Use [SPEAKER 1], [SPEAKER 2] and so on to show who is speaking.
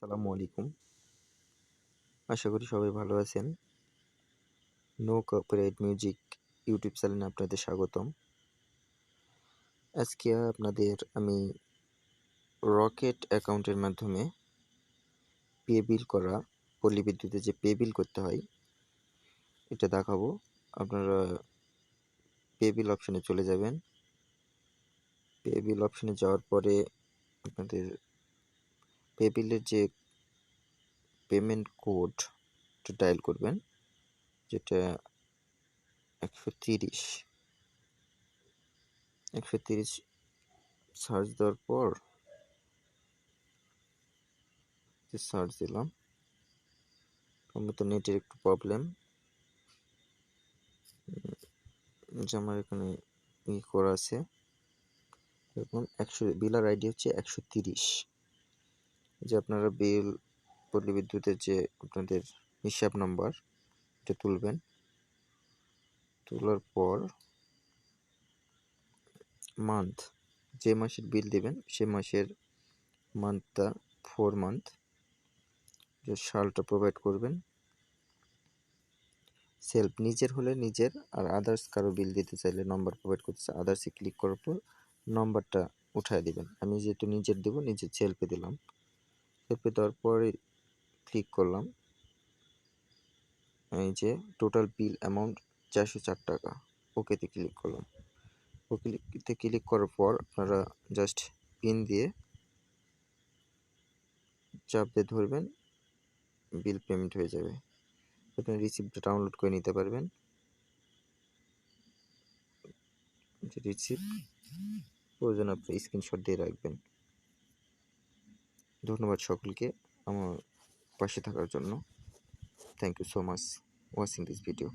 [SPEAKER 1] আসসালামু আলাইকুম। আশা করি সবাই ভালো আছেন। নো কপিরাইট মিউজিক ইউটিউব চ্যানেলে আপনাদের স্বাগতম। আজকে আপনাদের আমি রকেট অ্যাকাউন্টের মাধ্যমে পে বিল করা, পল্লী বিদ্যুতে যে পে বিল করতে হয় এটা দেখাবো। আপনারা পে বিল অপশনে চলে যাবেন। পে বিল অপশনে যাওয়ার পরে আপনাদের পে বিলের যে পেমেন্ট কোড ডায়াল করবেন, যেটা 130 সার্চ দেওয়ার পর সার্চ দিলাম। সম্ভবত নেটের একটু প্রবলেম, যে আমার এখানে করা আছে। দেখুন বিলার আইডি হচ্ছে 130। যে আপনারা বিল পল্লী বিদ্যুতের যে আপনাদের হিসাব নাম্বার এটা তুলবেন। তোলার পর মান্থ, যে মাসের বিল দেবেন সে মাসের মান্থটা 4 মান্থ, যে সালটা প্রোভাইড করবেন। সেলফ নিজের হলে নিজের, আর আদার্স কারো বিল দিতে চাইলে নম্বর প্রোভাইড করতেছে, আদার্সে ক্লিক করার পর নম্বরটা উঠায় দিবেন। আমি যেহেতু নিজের দেবো, নিজের সেলফে দিলাম। সেলফে দেওয়ার পরে ক্লিক করলাম, এই যে টোটাল বিল অ্যামাউন্ট 404 টাকা। ওকেতে ক্লিক করলাম। ওকেতে ক্লিক করার পর আপনারা জাস্ট পিন দিয়ে চাপ দিয়ে ধরবেন, বিল পেমেন্ট হয়ে যাবে। আপনি রিসিপ্টটা ডাউনলোড করে নিতে পারবেন। রিসিপ্ট প্রয়োজন আপনি স্ক্রিনশট দিয়ে রাখবেন। ধন্যবাদ সকলকে আমার পাশে থাকার জন্য। Thank you so much watching this video.